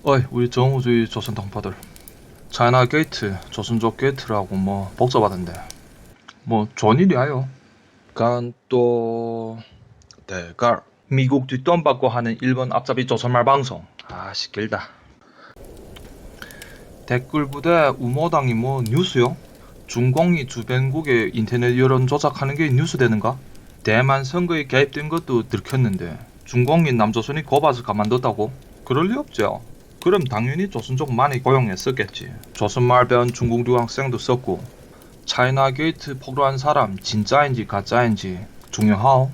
어이, 우리 정우주의 조선 동포들. 차이나 게이트, 조선족 게이트라고 뭐 복잡하던데. 뭐 좋은 일이야요. 또 대갈. 미국 뒷돈 받고 하는 일본 앞잡이 조선말 방송. 아씨 길다. 댓글 부대 우모당이 뭐 뉴스요? 중공이 주변국에 인터넷 여론 조작하는 게 뉴스 되는가? 대만 선거에 개입된 것도 들켰는데 중공인 남조선이 고봐서 가만뒀다고? 그럴 리 없죠. 그럼 당연히 조선족 많이 고용했었겠지. 조선말 배운 중국留학생도 썼고. 차이나 게이트 폭로한 사람 진짜인지 가짜인지 중요하오.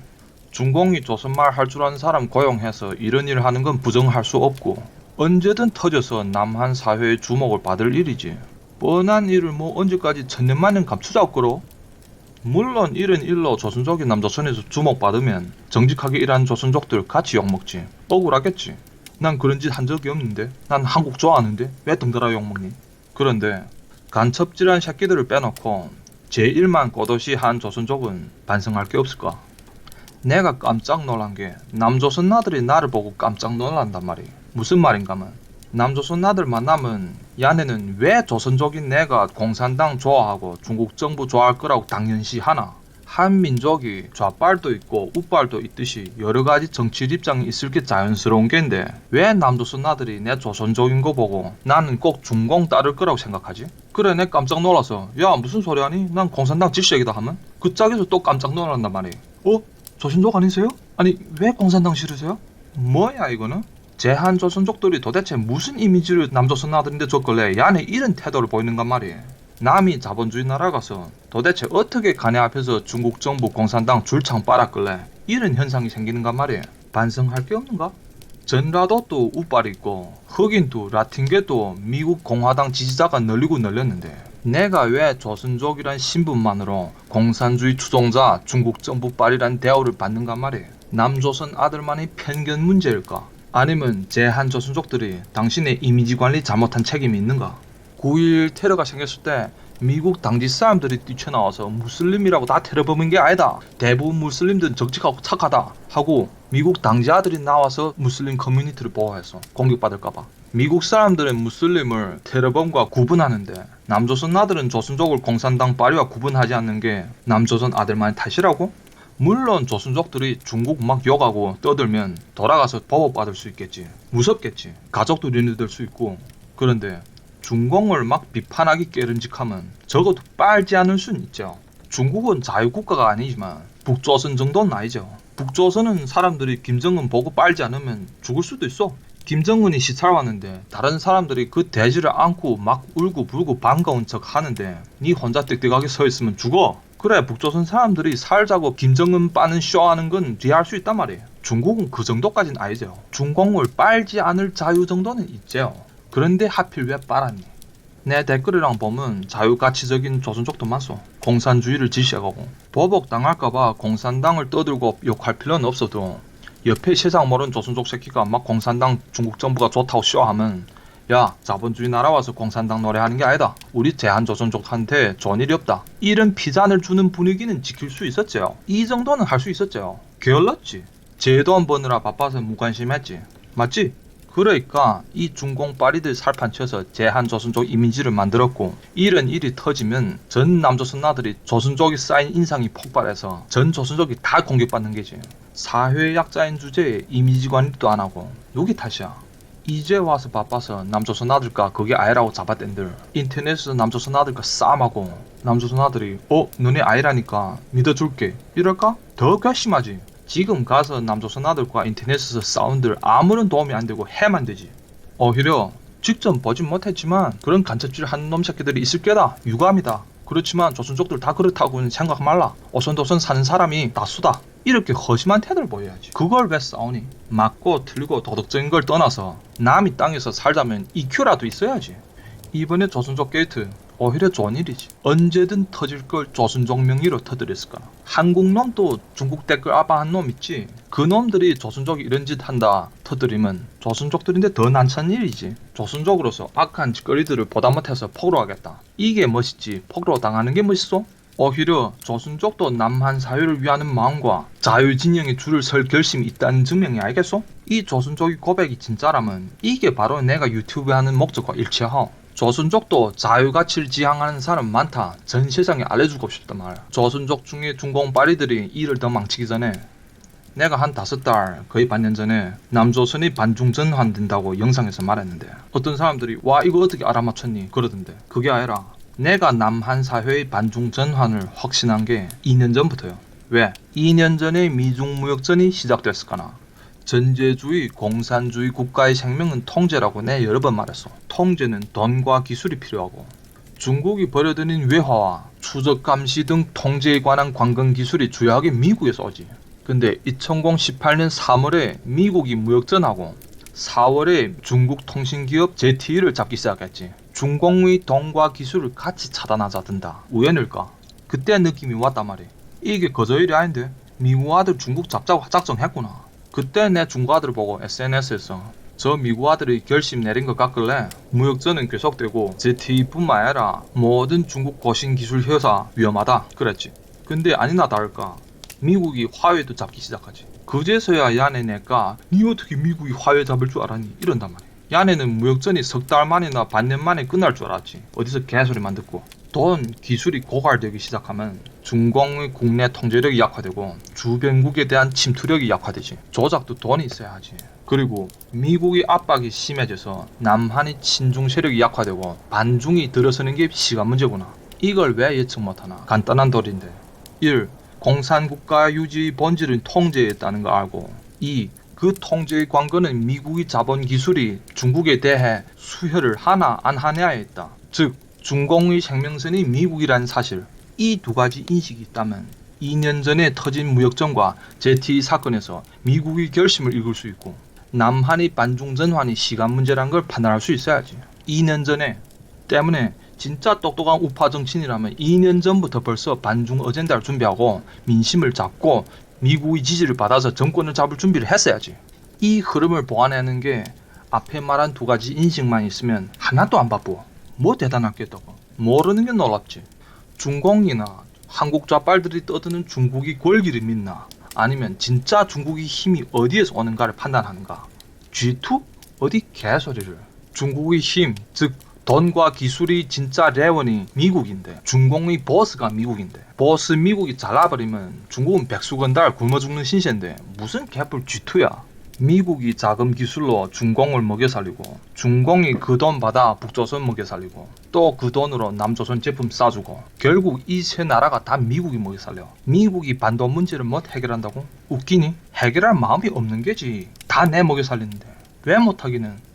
중공이 조선말 할 줄 아는 사람 고용해서 이런 일 하는 건 부정할 수 없고 언제든 터져서 남한 사회의 주목을 받을 일이지. 뻔한 일을 뭐 언제까지 천년만년 감추자고 끌어? 물론 이런 일로 조선족이 남조선에서 주목받으면 정직하게 일하는 조선족들 같이 욕먹지. 억울하겠지. 난 그런 짓 한 적이 없는데. 난 한국 좋아하는데 왜 덩달아 욕먹니? 그런데 간첩질한 새끼들을 빼놓고 제 일만 꼬도시 한 조선족은 반성할 게 없을까? 내가 깜짝 놀란 게 남조선 나들이 나를 보고 깜짝 놀란단 말이. 무슨 말인가면 남조선 나들 만나면 야네는 왜 조선족인 내가 공산당 좋아하고 중국 정부 좋아할 거라고 당연시 하나? 한 민족이 좌빨도 있고 우빨도 있듯이 여러가지 정치 입장이 있을 게 자연스러운 게인데 왜 남조선 나들이 내 조선족인 거 보고 나는 꼭 중공 따를 거라고 생각하지? 그래 내 깜짝 놀라서 야 무슨 소리 하니? 난 공산당 질색이다 하면 그 짝에서 또 깜짝 놀란단 말이. 조선족 아니세요? 아니 왜 공산당 싫으세요? 뭐야 이거는? 제한 조선족들이 도대체 무슨 이미지를 남조선 나들인데 줬길래 야네 이런 태도를 보이는간 말이에요. 남이 자본주의 나라 가서 도대체 어떻게 가네 앞에서 중국 정부 공산당 줄창 빨았길래 이런 현상이 생기는간 말이에요. 반성할 게 없는가? 전라도도 우빨이 있고 흑인도 라틴계도 미국 공화당 지지자가 널리고 널렸는데 내가 왜 조선족이란 신분만으로 공산주의 추종자 중국 정부 빨이란 대우를 받는가 말이에요. 남조선 아들만의 편견 문제일까? 아니면 제한 조선족들이 당신의 이미지 관리 잘못한 책임이 있는가? 9.11 테러가 생겼을 때 미국 당지 사람들이 뛰쳐나와서 무슬림이라고 다 테러범인 게 아니다. 대부분 무슬림들은 정직하고 착하다 하고 미국 당지 아들이 나와서 무슬림 커뮤니티를 보호해서 공격받을까봐. 미국 사람들은 무슬림을 테러범과 구분하는데 남조선 아들은 조선족을 공산당 빨이와 구분하지 않는 게 남조선 아들만의 탓이라고? 물론 조선족들이 중국 막 욕하고 떠들면 돌아가서 보복받을 수 있겠지. 무섭겠지. 가족도 리드될 수 있고. 그런데 중공을 막 비판하기 깨름직하면 적어도 빨지 않을 수는 있죠. 중국은 자유국가가 아니지만 북조선 정도는 아니죠. 북조선은 사람들이 김정은 보고 빨지 않으면 죽을 수도 있어. 김정은이 시찰 왔는데 다른 사람들이 그 대지를 안고 막 울고 불고 반가운 척 하는데 니 혼자 뜩뜩하게 서 있으면 죽어. 그래 북조선 사람들이 살자고 김정은 빠는 쇼하는 건 이해할 수 있단 말이에요. 중국은 그 정도까진 아니죠. 중공을 빨지 않을 자유 정도는 있죠. 그런데 하필 왜 빨았니? 내 댓글이랑 보면 자유가치적인 조선족도 많소. 공산주의를 지시하고 보복당할까봐 공산당을 떠들고 욕할 필요는 없어도 옆에 세상 모르는 조선족 새끼가 막 공산당 중국 정부가 좋다고 쇼하면 야 자본주의 나라 와서 공산당 노래하는 게 아니다. 우리 제한조선족한테 좋은 일이 없다. 이런 피잔을 주는 분위기는 지킬 수 있었죠. 이 정도는 할 수 있었죠. 게을렀지. 제돈 버느라 바빠서 무관심했지. 맞지? 그러니까 이 중공 빠리들 살판 쳐서 제한조선족 이미지를 만들었고 이런 일이 터지면 전 남조선 나들이 조선족이 쌓인 인상이 폭발해서 전 조선족이 다 공격받는 게지. 사회 약자인 주제에 이미지 관리도 안 하고 누구 탓이야? 이제 와서 바빠서 남조선 아들까 그게 아이라고 잡아댄들 인터넷에서 남조선 아들까 싸움하고 남조선 아들이 너네 아이라니까 믿어줄게 이럴까? 더 괘씸하지. 지금 가서 남조선 아들과 인터넷에서 싸운들 아무런 도움이 안 되고 해만 되지. 오히려 직접 보진 못했지만 그런 간첩질 하는 놈 새끼들이 있을 게다. 유감이다. 그렇지만 조선족들 다 그렇다고는 생각 말라. 오선도선 사는 사람이 다수다. 이렇게 허심한 태도를 보여야지. 그걸 왜 싸우니? 맞고 틀리고 도덕적인 걸 떠나서 남이 땅에서 살자면 EQ라도 있어야지. 이번에 조선족 게이트 오히려 좋은 일이지. 언제든 터질 걸 조선족 명의로 터뜨렸을까. 한국놈도 중국 댓글 아바한 놈 있지. 그 놈들이 조선족이 이런 짓 한다 터뜨리면 조선족들인데 더 난처한 일이지. 조선족으로서 악한 짓거리들을 보다 못해서 폭로하겠다. 이게 멋있지 폭로 당하는 게 멋있어? 오히려 조선족도 남한 사회를 위하는 마음과 자유진영의 줄을 설 결심이 있다는 증명이 아니겠소? 이 조선족의 고백이 진짜라면 이게 바로 내가 유튜브 하는 목적과 일치하오. 조선족도 자유가치를 지향하는 사람 많다. 전 세상에 알려주고 싶단 말이야. 조선족 중에 중공 빠리들이 일을 더 망치기 전에 내가 한 5달 거의 반년 전에 남조선이 반중전환 된다고 영상에서 말했는데 어떤 사람들이 와 이거 어떻게 알아맞혔니 그러던데 그게 아니라 내가 남한 사회의 반중전환을 확신한 게 2년 전부터요. 왜? 2년 전에 미중무역전이 시작됐을까나. 전제주의, 공산주의 국가의 생명은 통제라고 내 여러 번 말했어. 통제는 돈과 기술이 필요하고 중국이 버려들인 외화와 추적 감시 등 통제에 관한 관건 기술이 주요하게 미국에서 오지. 근데 2018년 3월에 미국이 무역전하고 4월에 중국 통신기업 ZTE를 잡기 시작했지. 중공의 돈과 기술을 같이 차단하자던다. 우연일까? 그때 느낌이 왔단 말이야. 이게 거저 일이 아닌데 미국 아들 중국 잡자고 작정했구나. 그때 내 중국 아들 보고 SNS에서 저 미국 아들이 결심 내린 것 같길래 무역전은 계속되고 ZTE뿐만 아니라 모든 중국 고신기술 회사 위험하다 그랬지. 근데 아니나 다를까 미국이 화웨이도 잡기 시작하지. 그제서야 야네네가 니 어떻게 미국이 화웨이 잡을 줄 알았니? 이런단 말이야. 야네는 무역전이 석 달 만이나 반년 만에 끝날 줄 알았지. 어디서 개소리만 듣고. 돈, 기술이 고갈되기 시작하면 중공의 국내 통제력이 약화되고 주변국에 대한 침투력이 약화되지. 조작도 돈이 있어야 하지. 그리고 미국의 압박이 심해져서 남한의 친중 세력이 약화되고 반중이 들어서는 게 시간 문제구나. 이걸 왜 예측 못하나? 간단한 도리인데 1. 공산국가 유지의 본질은 통제였다는 걸 알고 2. 그 통제의 관건은 미국의 자본 기술이 중국에 대해 수혈을 하나 안 하냐에 있다. 즉 중공의 생명선이 미국이라는 사실. 이 두 가지 인식이 있다면 2년 전에 터진 무역전과 ZTE 사건에서 미국의 결심을 읽을 수 있고 남한의 반중전환이 시간 문제란 걸 판단할 수 있어야지. 2년 전에 때문에 진짜 똑똑한 우파 정치인이라면 2년 전부터 벌써 반중 어젠다를 준비하고 민심을 잡고 미국의 지지를 받아서 정권을 잡을 준비를 했어야지. 이 흐름을 보완하는 게 앞에 말한 두 가지 인식만 있으면 하나도 안 바빠. 뭐 대단하겠다고. 모르는 게 놀랍지. 중공이나 한국 좌빨들이 떠드는 중국이 권기를 믿나 아니면 진짜 중국의 힘이 어디에서 오는가를 판단하는가. G2? 어디 개소리를. 중국의 힘, 즉 돈과 기술이 진짜 레원이 미국인데 중공의 보스가 미국인데 보스 미국이 잘라버리면 중국은 백수건달 굶어 죽는 신세인데 무슨 개뿔 G2야. 미국이 자금 기술로 중공을 먹여 살리고 중공이 그 돈 받아 북조선 먹여 살리고 또 그 돈으로 남조선 제품 싸주고 결국 이 세 나라가 다 미국이 먹여 살려. 미국이 반돈 문제를 못 해결한다고? 웃기니? 해결할 마음이 없는 게지. 다 내 먹여 살리는데 왜 못하기는.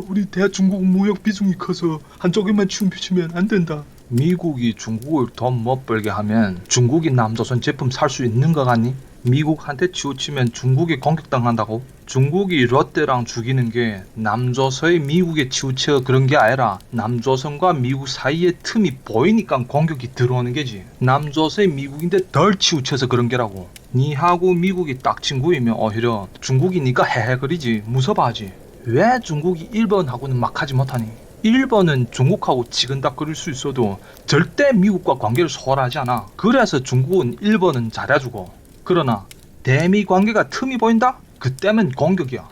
우리 대중국 무역 비중이 커서 한쪽에만 치우치면 안 된다. 미국이 중국을 돈 못 벌게 하면 중국이 남조선 제품 살 수 있는 거 같니? 미국한테 치우치면 중국이 공격당한다고? 중국이 롯데랑 죽이는 게 남조선이 미국에 치우쳐 그런 게 아니라 남조선과 미국 사이에 틈이 보이니까 공격이 들어오는 게지. 남조선이 미국인데 덜 치우쳐서 그런 게라고. 니하고 미국이 딱 친구이면 오히려 중국이 니가 헤헤거리지 무서워하지. 왜 중국이 일본하고는 막 하지 못하니? 일본은 중국하고 치근닥거릴 수 있어도 절대 미국과 관계를 소홀하지 않아. 그래서 중국은 일본은 잘해주고. 그러나 대미 관계가 틈이 보인다? 그때면 공격이야.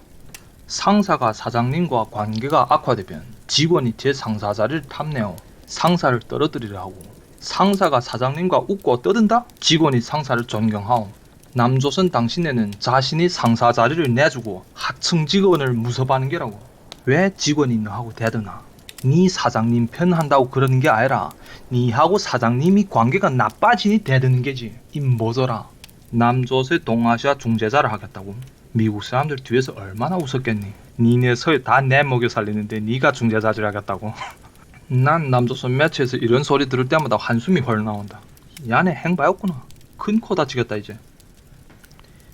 상사가 사장님과 관계가 악화되면 직원이 제 상사 자리를 탐내어 상사를 떨어뜨리려 하고 상사가 사장님과 웃고 떠든다? 직원이 상사를 존경하오. 남조선 당신네는 자신이 상사 자리를 내주고 하층 직원을 무섭어하는 게라고. 왜 직원이 너하고 대드나? 네 사장님 편한다고 그러는 게 아니라 니하고 사장님이 관계가 나빠지니 대드는 게지. 이 뭐더라. 남조선 동아시아 중재자를 하겠다고. 미국 사람들 뒤에서 얼마나 웃었겠니. 니네 서해 다 내 먹여 살리는데 니가 중재자질 하겠다고. 난 남조선 매체에서 이런 소리 들을 때마다 한숨이 헐 나온다. 야네 행바였구나. 큰 코 다치겠다 이제.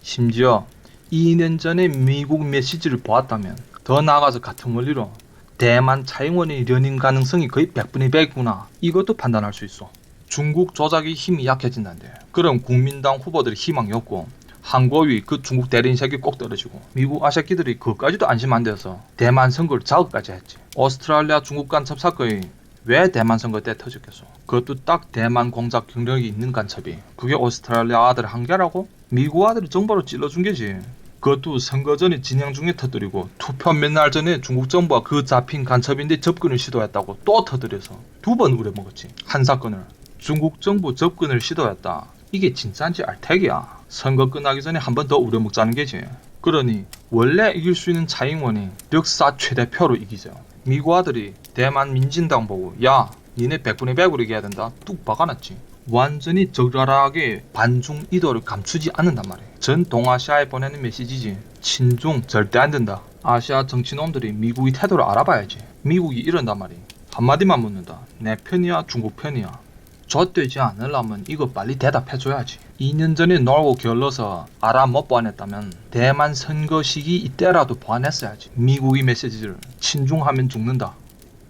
심지어 2년 전에 미국 메시지를 보았다면 더 나아가서 같은 원리로 대만 차이원의 연임 가능성이 거의 100분의 100이구나. 이것도 판단할 수 있어. 중국 조작이 힘이 약해진다는데 그럼 국민당 후보들이 희망이 없고 한국의 그 중국 대리인색이 꼭 떨어지고 미국 아새끼들이 그까지도 안심 안 돼서 대만 선거를 자극까지 했지. 오스트랄리아 중국 간첩 사건이 왜 대만 선거 때 터졌겠어. 그것도 딱 대만 공작 경력이 있는 간첩이. 그게 오스트랄리아 아들 한 개라고? 미국 아들이 정보로 찔러준 게지. 그것도 선거 전에 진행 중에 터뜨리고 투표 몇 날 전에 중국 정부가 그 잡힌 간첩인데 접근을 시도했다고 또 터뜨려서 2번 우려먹었지. 한 사건을. 중국 정부 접근을 시도했다. 이게 진짜인지 알택이야. 선거 끝나기 전에 한 번 더 우려먹자는 게지. 그러니 원래 이길 수 있는 차잉원이 역사 최대표로 이기죠. 미국 아들이 대만 민진당 보고 야 니네 100분의 100으로 이겨야 된다 뚝 박아놨지. 완전히 적랄하게 반중 의도를 감추지 않는단 말이에요. 전 동아시아에 보내는 메시지지. 친중 절대 안 된다. 아시아 정치놈들이 미국의 태도를 알아봐야지. 미국이 이런단 말이에요. 한마디만 묻는다. 내 편이야 중국 편이야. 좆되지 않으려면 이거 빨리 대답해줘야지. 2년 전에 놀고 게을러서 알아 못 보완했다면 대만 선거 시기 이때라도 보완했어야지. 미국의 메시지를 친중하면 죽는다.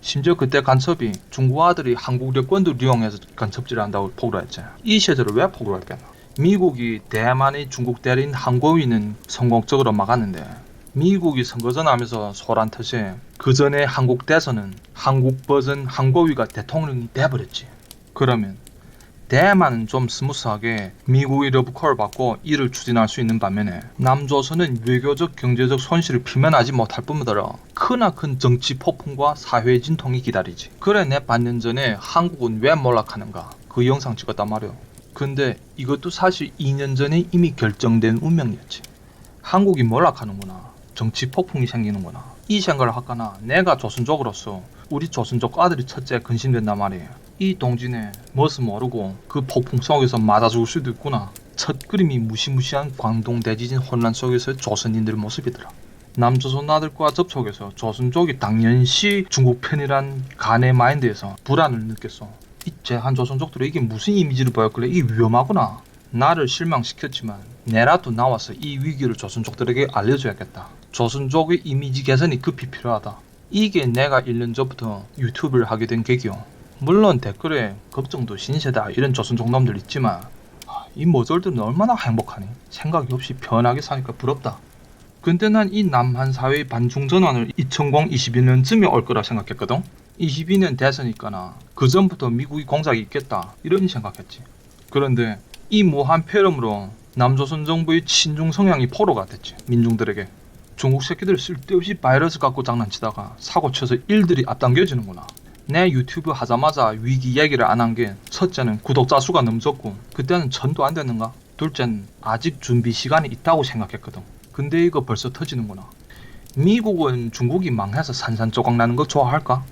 심지어 그때 간첩이 중국 아들이 한국 여권도 이용해서 간첩질을 한다고 폭로를 했잖아. 이 시절을 왜 폭로를 했겠나. 미국이 대만의 중국 대리인 항고위는 성공적으로 막았는데 미국이 선거전 하면서 소란 탓에 그 전에 한국 대선은 한국 버전 항고위가 대통령이 돼버렸지. 그러면 대만은 좀 스무스하게 미국의 러브콜을 받고 일을 추진할 수 있는 반면에 남조선은 외교적 경제적 손실을 피면하지 못할 뿐더러 크나큰 정치 폭풍과 사회 진통이 기다리지. 그래 내 반년 전에 한국은 왜 몰락하는가 그 영상 찍었단 말이오. 근데 이것도 사실 2년 전에 이미 결정된 운명이었지. 한국이 몰락하는구나. 정치 폭풍이 생기는구나. 이 생각을 하거나 내가 조선족으로서 우리 조선족 아들이 첫째 근심된단 말이에요. 이 동진에 멋을 모르고 그 폭풍 속에서 맞아 죽을 수도 있구나. 첫 그림이 무시무시한 광동 대지진 혼란 속에서의 조선인들 모습이더라. 남조선 아들과 접촉해서 조선족이 당연시 중국 편이란 간의 마인드에서 불안을 느꼈어. 이 제한 조선족들이 이게 무슨 이미지를 보였길래 이게 위험하구나. 나를 실망시켰지만 내라도 나와서 이 위기를 조선족들에게 알려줘야겠다. 조선족의 이미지 개선이 급히 필요하다. 이게 내가 1년 전부터 유튜브를 하게 된 계기요. 물론 댓글에 걱정도 신세다 이런 조선족 놈들 있지만 이 머저들은 얼마나 행복하니. 생각이 없이 편하게 사니까 부럽다. 근데 난 이 남한 사회의 반중 전환을 2021년쯤에 올 거라 생각했거든. 22년 대선이니까나 그 전부터 미국이 공작이 있겠다 이런 생각했지. 그런데 이 무한 폐렴으로 남조선 정부의 친중 성향이 포로가 됐지. 민중들에게. 중국 새끼들 쓸데없이 바이러스 갖고 장난치다가 사고쳐서 일들이 앞당겨지는구나. 내 유튜브 하자마자 위기 얘기를 안 한 게 첫째는 구독자 수가 너무 적고 그때는 전도 안 되는가? 둘째는 아직 준비 시간이 있다고 생각했거든. 근데 이거 벌써 터지는구나. 미국은 중국이 망해서 산산조각 나는 거 좋아할까?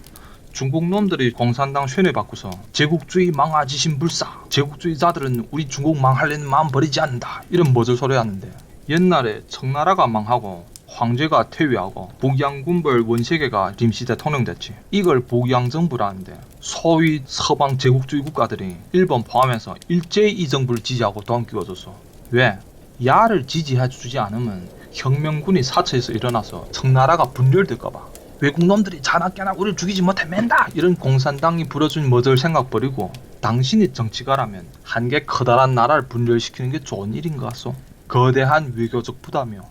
중국 놈들이 공산당 쇠뇌 받고서 제국주의 망아지신 불사, 제국주의자들은 우리 중국 망하려는 마음 버리지 않는다 이런 머저 소리 하는데 옛날에 청나라가 망하고 황제가 퇴위하고 북양군벌 원세계가 임시 대통령 됐지. 이걸 북양정부라는데 소위 서방 제국주의 국가들이 일본 포함해서 일제히 이 정부를 지지하고 돈 끼워줬어. 왜? 야를 지지해주지 않으면 혁명군이 사처에서 일어나서 청나라가 분열될까봐. 외국놈들이 자나깨나 우리를 죽이지 못해 맨다 이런 공산당이 부려준 머들 생각 버리고 당신이 정치가라면 한 개 커다란 나라를 분열시키는 게 좋은 일인 것 같소. 거대한 외교적 부담이요.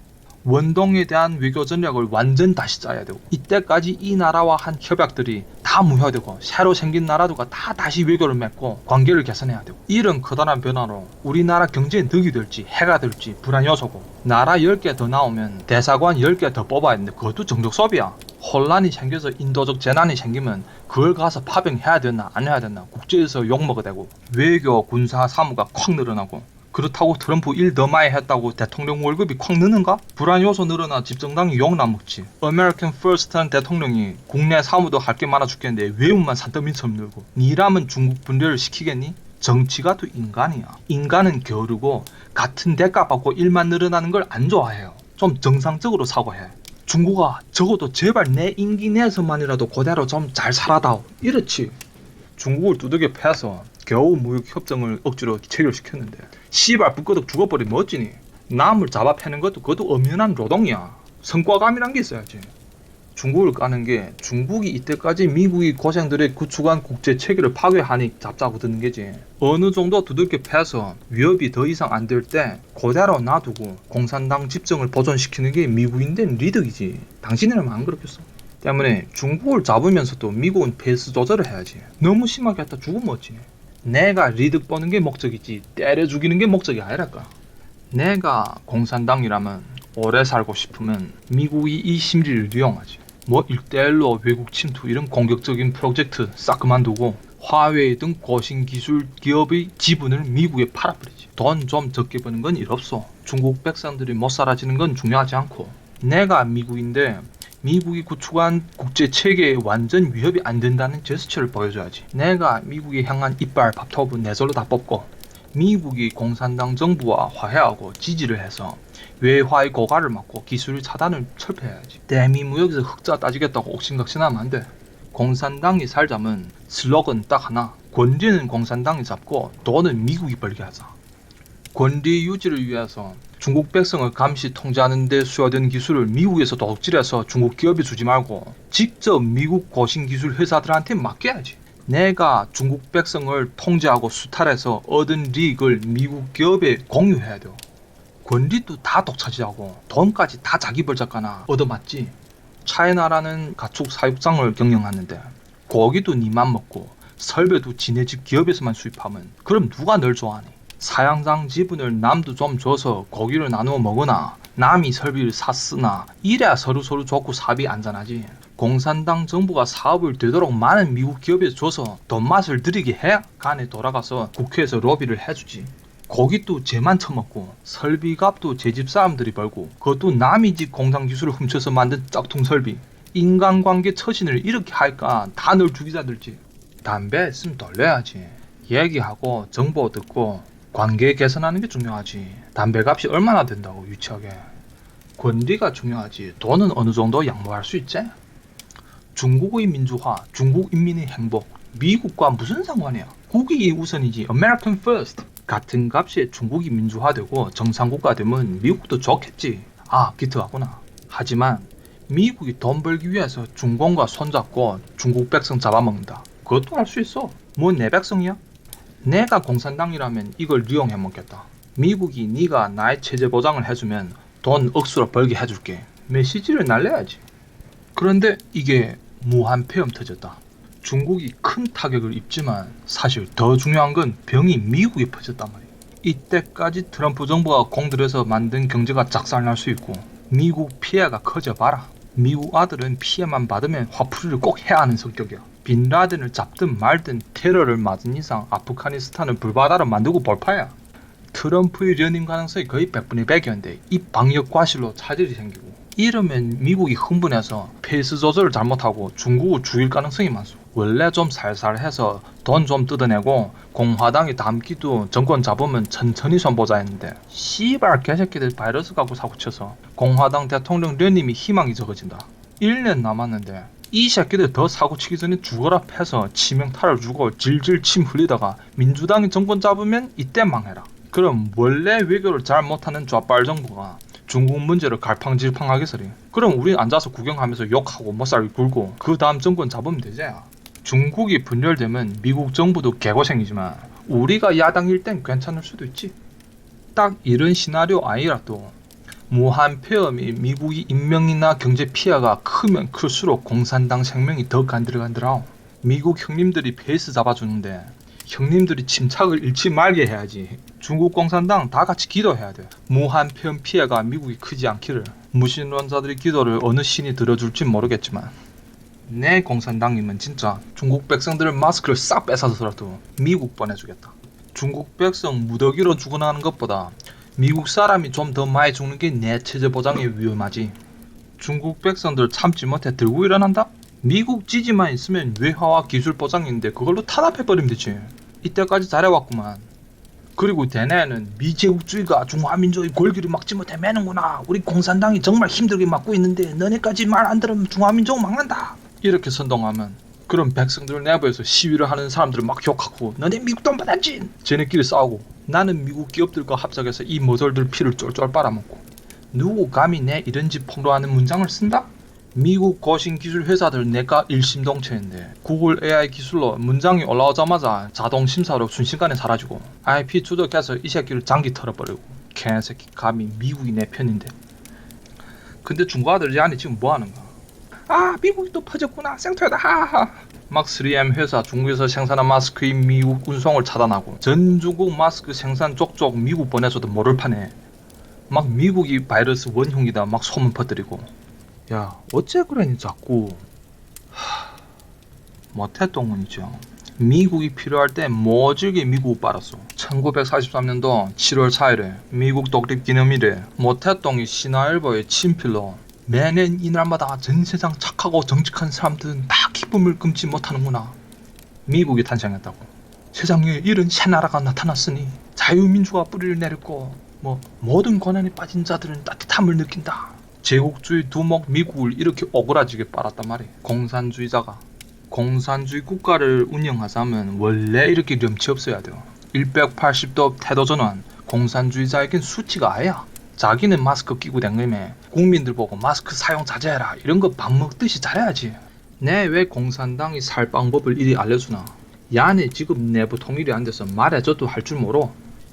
원동에 대한 외교 전략을 완전 다시 짜야 되고 이때까지 이 나라와 한 협약들이 다 무효되고 새로 생긴 나라들과 다 다시 외교를 맺고 관계를 개선해야 되고 이런 커다란 변화로 우리나라 경제에 득이 될지 해가 될지 불안 요소고 나라 10개 더 나오면 대사관 10개 더 뽑아야 되는데 그것도 정적 소비야. 혼란이 생겨서 인도적 재난이 생기면 그걸 가서 파병해야 되나 안 해야 되나 국제에서 욕먹어야 되고 외교 군사 사무가 콱 늘어나고 그렇다고 트럼프 일 더 많이 했다고 대통령 월급이 콱 느는가? 불안 요소 늘어나 집정당이 욕나 먹지. American First한 대통령이 국내 사무도 할 게 많아 죽겠는데 외국만 산더미처럼 늘고 니라면 중국 분열을 시키겠니? 정치가 또 인간이야. 인간은 게으르고 같은 대가 받고 일만 늘어나는 걸 안 좋아해요. 좀 정상적으로 사고해. 중국아 적어도 제발 내 임기 내에서만이라도 그대로 좀 잘 살아다오. 이렇지. 중국을 두들겨 패서 겨우 무역협정을 억지로 체결시켰는데 씨발 북거덕 죽어버리면 어찌니. 남을 잡아 패는 것도 그것도 엄연한 노동이야. 성과감이란 게 있어야지. 중국을 까는 게 중국이 이때까지 미국이 고생들의 구축한 국제체계를 파괴하니 잡자붙는 게지. 어느 정도 두들겨 패서 위협이 더 이상 안 될 때 그대로 놔두고 공산당 집정을 보존시키는 게 미국인들은 리덕이지. 당신이라면 안 그렇겠어? 때문에 중국을 잡으면서도 미국은 페이스 조절을 해야지. 너무 심하게 했다 죽으면 어찌. 내가 리득 버는 게 목적이지 때려 죽이는 게 목적이 아니랄까. 내가 공산당이라면 오래 살고 싶으면 미국이 이 심리를 이용하지. 뭐 1대1로 외국 침투 이런 공격적인 프로젝트 싹 그만두고 화웨이 등 고신 기술 기업의 지분을 미국에 팔아버리지. 돈 좀 적게 버는 건 일 없어. 중국 백성들이 못 살아지는 건 중요하지 않고. 내가 미국인데 미국이 구축한 국제 체계에 완전 위협이 안 된다는 제스처를 보여줘야지. 내가 미국에 향한 이빨 밥톱은 내 손으로 다 뽑고 미국이 공산당 정부와 화해하고 지지를 해서 외화의 고갈을 막고 기술 차단을 철폐해야지. 대미 무역에서 흑자 따지겠다고 옥신각신하면 안 돼. 공산당이 살자면 슬로건 딱 하나. 권리는 공산당이 잡고 돈은 미국이 벌게 하자. 권리 유지를 위해서 중국 백성을 감시 통제하는 데 수여된 기술을 미국에서 도둑질해서 중국 기업이 주지 말고 직접 미국 고신기술 회사들한테 맡겨야지. 내가 중국 백성을 통제하고 수탈해서 얻은利益을 미국 기업에 공유해야 돼요. 권리도 다 독차지하고 돈까지 다 자기 벌자가나 얻어맞지. 차이나라는 가축 사육장을 경영하는데 고기도 니만 먹고 설비도 지네 집 기업에서만 수입하면 그럼 누가 널 좋아하니? 사양장 지분을 남도 좀 줘서 고기를 나누어 먹으나 남이 설비를 샀으나 이래야 서로서로 좋고 사업이 안전하지. 공산당 정부가 사업을 되도록 많은 미국 기업에 줘서 돈맛을 들이게 해야 간에 돌아가서 국회에서 로비를 해주지. 고기도 쟤만 처먹고 설비값도 제 집 사람들이 벌고 그것도 남이 집 공상기술을 훔쳐서 만든 짝퉁 설비. 인간관계 처신을 이렇게 할까 다 널 죽이자들지. 담배 있으면 돌려야지. 얘기하고 정보 듣고 관계 개선하는 게 중요하지. 담배값이 얼마나 된다고 유치하게. 권리가 중요하지. 돈은 어느 정도 양보할 수 있지. 중국의 민주화, 중국 인민의 행복, 미국과 무슨 상관이야. 국익이 우선이지. American first. 같은 값에 중국이 민주화되고 정상국가 되면 미국도 좋겠지. 아, 기특하구나. 하지만 미국이 돈 벌기 위해서 중공과 손잡고 중국 백성 잡아먹는다. 그것도 할 수 있어. 뭐 내 백성이야? 내가 공산당이라면 이걸 이용해 먹겠다. 미국이 네가 나의 체제 보장을 해주면 돈 억수로 벌게 해줄게. 메시지를 날려야지. 그런데 이게 무한폐염 터졌다. 중국이 큰 타격을 입지만 사실 더 중요한 건 병이 미국에 퍼졌단 말이야. 이때까지 트럼프 정부가 공들여서 만든 경제가 작살날 수 있고 미국 피해가 커져봐라. 미국 아들은 피해만 받으면 화풀이를 꼭 해야 하는 성격이야. 빈라덴을 잡든 말든 테러를 맞은 이상 아프가니스탄을 불바다로 만들고 볼파야. 트럼프의 연임 가능성이 거의 100분의 100이었는데 이 방역 과실로 차질이 생기고 이러면 미국이 흥분해서 페이스 조절을 잘못하고 중국을 죽일 가능성이 많소. 원래 좀 살살해서 돈 좀 뜯어내고 공화당이 담기도 정권 잡으면 천천히 손보자 했는데 씨발 개새끼들 바이러스 갖고 사고쳐서 공화당 대통령 연임이 희망이 적어진다. 1년 남았는데 이 새끼들 더 사고치기 전에 죽어라 패서 치명타를 주고 질질 침 흘리다가 민주당이 정권 잡으면 이때 망해라. 그럼 원래 외교를 잘 못하는 좌빨 정부가 중국 문제를 갈팡질팡하겠으리. 그럼 우린 앉아서 구경하면서 욕하고 못살기 굴고 그 다음 정권 잡으면 되지. 중국이 분열되면 미국 정부도 개고생이지만 우리가 야당일 땐 괜찮을 수도 있지. 딱 이런 시나리오 아니라도 무한폐염이 미국이 인명이나 경제 피해가 크면 클수록 공산당 생명이 더 간들간들하오. 미국 형님들이 페이스 잡아주는데 형님들이 침착을 잃지 말게 해야지. 중국 공산당 다 같이 기도해야 돼. 무한폐염 피해가 미국이 크지 않기를. 무신론자들의 기도를 어느 신이 들어줄진 모르겠지만 내 공산당이면 진짜 중국 백성들의 마스크를 싹 뺏어서라도 미국 보내주겠다. 중국 백성 무더기로 죽어나는 것보다 미국 사람이 좀 더 많이 죽는 게 내 체제 보장에 위험하지. 중국 백성들 참지 못해 들고 일어난다? 미국 지지만 있으면 외화와 기술 보장인데 그걸로 탄압해버리면 되지. 이때까지 잘해왔구만. 그리고 대내에는 미제국주의가 중화민족의 골기를 막지 못해 매는구나. 우리 공산당이 정말 힘들게 막고 있는데 너네까지 말 안 들으면 중화민족 막는다. 이렇게 선동하면 그럼 백성들 내부에서 시위를 하는 사람들을 막 욕하고 너네 미국 돈 받았지? 쟤네끼리 싸우고 나는 미국 기업들과 합작해서 이 머덜들 피를 쫄쫄 빨아먹고 누구 감히 내 이런 집 폭로하는 문장을 쓴다? 미국 거신 기술 회사들 내가 일심동체인데 구글 AI 기술로 문장이 올라오자마자 자동 심사로 순식간에 사라지고 IP 추적해서 이 새끼를 장기 털어버리고 개새끼 감히 미국이 내 편인데. 근데 중국 아들이 아니 지금 뭐하는가? 아, 미국이 또 퍼졌구나. 생토하다. 하하. 막 3M 회사 중국에서 생산한 마스크의 미국 운송을 차단하고 전 중국 마스크 생산 쪽쪽 미국 보내서도 모를 판에 막 미국이 바이러스 원흉이다 막 소문 퍼뜨리고. 야, 어째 그러니 자꾸. 모태똥문이죠. 미국이 필요할 때 모질게 미국 빨았어. 1943년도 7월 4일에 미국 독립기념일에 모태똥이 신화일보의 친필로 매년 이날마다 전세상 착하고 정직한 사람들은 다 기쁨을 금치 못하는구나. 미국이 탄생했다고. 세상에 이런 새나라가 나타났으니 자유민주가 뿌리를 내렸고 모든 고난에 빠진 자들은 따뜻함을 느낀다. 제국주의 두목 미국을 이렇게 오그라지게 빨았단 말이야. 공산주의자가. 공산주의 국가를 운영하자면 원래 이렇게 렴치 없어야 돼요. 180도 태도 전환. 공산주의자에겐 수치가 아야. 자기는 마스크 끼고 댕기며 국민들 보고 마스크 사용 자제해라 이런 거 밥 먹듯이 잘해야지. 내 왜 공산당이 살 방법을 이리 알려주나. 야네 지금 내부 통일이 안 돼서 말해줘도 할 줄 모르.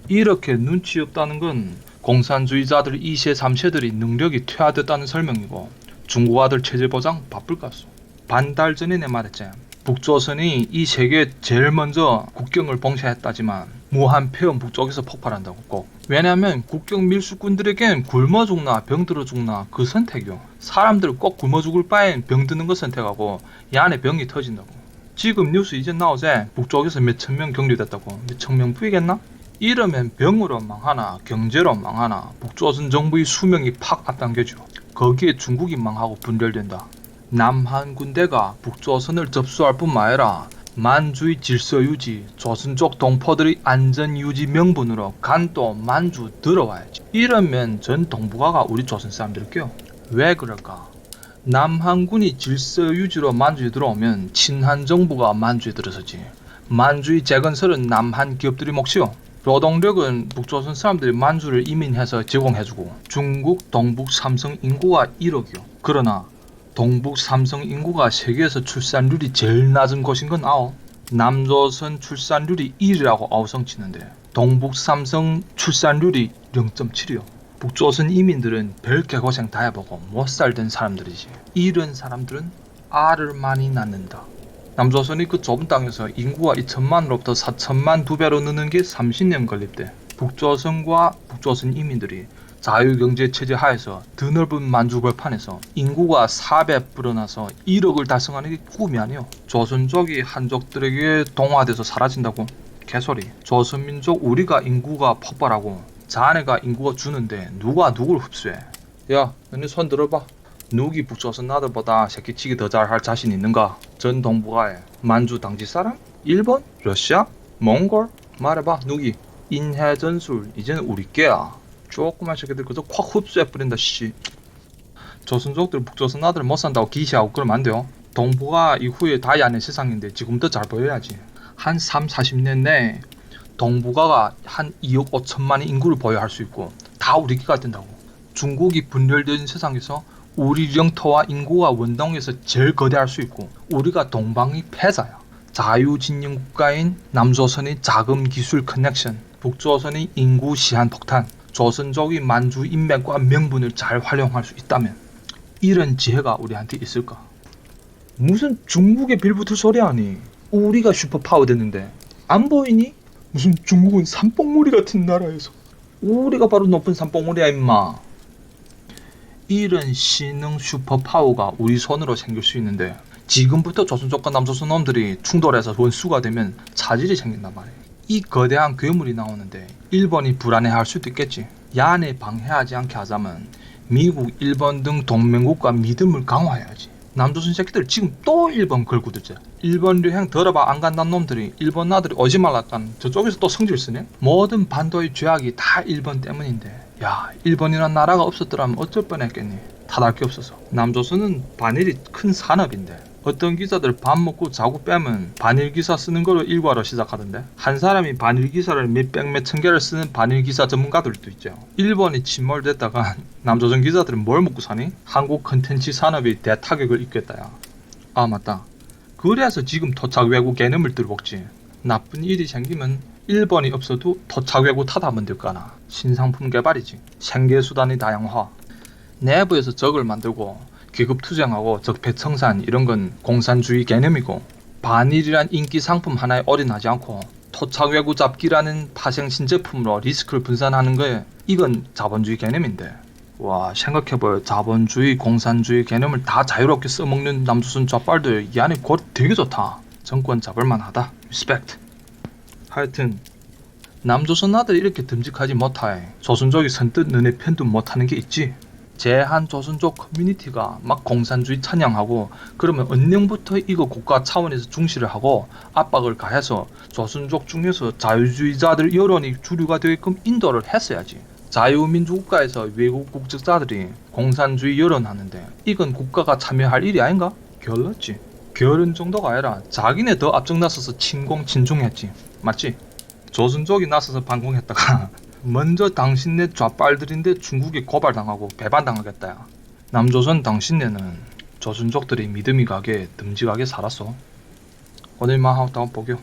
이렇게 눈치 없다는 건 공산주의자들 2세 3세들이 능력이 퇴화됐다는 설명이고 중국 아들 체제 보장 바쁠 것소. 반달 전에 내 말했지. 북조선이 이 세계에 제일 먼저 국경을 봉쇄했다지만 무한 폐원 북쪽에서 폭발한다고 꼭. 왜냐면 국경 밀수꾼들에겐 굶어 죽나 병 들어 죽나 그 선택이요. 사람들 꼭 굶어 죽을 바엔 병 드는 거 선택하고 이 안에 병이 터진다고. 지금 뉴스 이제 나오제. 북쪽에서 몇천 명 격리됐다고. 몇천 명 부이겠나? 이러면 병으로 망하나 경제로 망하나 북조선 정부의 수명이 팍 앞당겨져. 거기에 중국이 망하고 분열된다. 남한 군대가 북조선을 접수할 뿐만 아니라 만주의 질서 유지, 조선족 동포들의 안전 유지 명분으로 간도 만주 들어와야지. 이러면 전 동북아가 우리 조선 사람들일게요. 왜 그럴까? 남한군이 질서 유지로 만주에 들어오면 친한 정부가 만주에 들어서지. 만주의 재건설은 남한 기업들이 몫이요. 노동력은 북조선 사람들이 만주를 이민해서 제공해주고 중국 동북 삼성 인구가 1억이요. 그러나 동북 삼성 인구가 세계에서 출산율이 제일 낮은 곳인 건 아오. 남조선 출산율이 1이라고 아우성치는데 동북 삼성 출산율이 0.7이요. 북조선 이민들은 별개 고생 다 해보고 못 살던 사람들이지. 이런 사람들은 알을 많이 낳는다. 남조선이 그 좁은 땅에서 인구가 2천만으로부터 4천만 2배로 느는 게 30년 걸렸대. 북조선과 북조선 이민들이 자유경제 체제 하에서 드넓은 만주 벌판에서 인구가 4배 불어나서 1억을 달성하는 게 꿈이 아니요. 조선족이 한족들에게 동화돼서 사라진다고? 개소리. 조선민족 우리가 인구가 폭발하고 자네가 인구가 주는데 누가 누굴 흡수해? 야, 너네 손 들어봐. 누기 북조선 아들보다 새끼치기 더 잘할 자신 있는가? 전 동북아에 만주 당지 사람? 일본? 러시아? 몽골? 말해봐 누기. 인해전술 이제는 우리 께야. 조그만 새끼들 그저 확 흡수해버린다 씨. 조선족들 북조선 아들 못산다고 기시하고 그러면 안 돼요. 동북아 이후에 다이아의 세상인데 지금부터 잘 보여야지. 한 3-40년 내에 동북아가 한 2억 5천만의 인구를 보유할 수 있고 다 우리 끼가 된다고. 중국이 분열된 세상에서 우리 영토와 인구가 원동에서 제일 거대할 수 있고 우리가 동방의 패자야. 자유진영 국가인 남조선의 자금 기술 커넥션, 북조선의 인구 시한 폭탄, 조선족이 만주 인맥과 명분을 잘 활용할 수 있다면 이런 지혜가 우리한테 있을까? 무슨 중국에 빌붙을 소리 하니? 우리가 슈퍼파워 됐는데 안 보이니? 무슨 중국은 산봉우리 같은 나라에서 우리가 바로 높은 산봉우리야 임마. 이런 신흥 슈퍼파워가 우리 손으로 생길 수 있는데 지금부터 조선족과 남조선 놈들이 충돌해서 원수가 되면 차질이 생긴단 말이에요. 이 거대한 괴물이 나오는데 일본이 불안해할 수도 있겠지. 야네 방해하지 않게 하자면 미국, 일본 등 동맹국과 믿음을 강화해야지. 남조선 새끼들 지금 또 일본 걸고 들지. 일본 여행 들어봐 안 간다는 놈들이 일본 나들이 오지 말랐다는 저쪽에서 또 성질 쓰네. 모든 반도의 죄악이 다 일본 때문인데 야 일본이란 나라가 없었더라면 어쩔 뻔했겠니. 탓할 게 없어서. 남조선은 반일이 큰 산업인데 어떤 기사들 밥 먹고 자고 빼면 반일 기사 쓰는 거로 일과로 시작하던데 한 사람이 반일 기사를 몇백 몇천 개를 쓰는 반일 기사 전문가들도 있죠. 일본이 침몰됐다가 남조선 기자들은 뭘 먹고 사니? 한국 컨텐츠 산업이 대타격을 입겠다야. 아 맞다. 그래서 지금 토착 외국 개념을 들먹지. 나쁜 일이 생기면 일본이 없어도 토착 외국 탓하면 될까나. 신상품 개발이지. 생계수단의 다양화. 내부에서 적을 만들고 계급투쟁하고 적폐청산 이런 건 공산주의 개념이고, 반일이란 인기 상품 하나에 올인하지 않고 토착 외구 잡기라는 파생 신제품으로 리스크를 분산하는 거에 이건 자본주의 개념인데, 와 생각해봐요. 자본주의 공산주의 개념을 다 자유롭게 써먹는 남조선 좌빨들 이 안에 곧 되게 좋다. 정권 잡을만하다. 리스펙트. 하여튼 남조선 아들 이렇게 듬직하지 못하에 조선족이 선뜻 너네 편도 못하는 게 있지. 제한 조선족 커뮤니티가 막 공산주의 찬양하고 그러면 언령부터 이거 국가 차원에서 중시를 하고 압박을 가해서 조선족 중에서 자유주의자들 여론이 주류가 되게끔 인도를 했어야지. 자유민주국가에서 외국 국적자들이 공산주의 여론하는데 이건 국가가 참여할 일이 아닌가? 결렀지. 결은 정도가 아니라 자기네 더 앞장 나서서 침공 친중했지. 맞지? 조선족이 나서서 반공했다가 먼저 당신네 좌빨들인데 중국에 고발당하고 배반당하겠다 야. 남조선 당신네는 조선족들이 믿음이 가게 듬직하게 살았어. 오늘만 하고 다음 보교.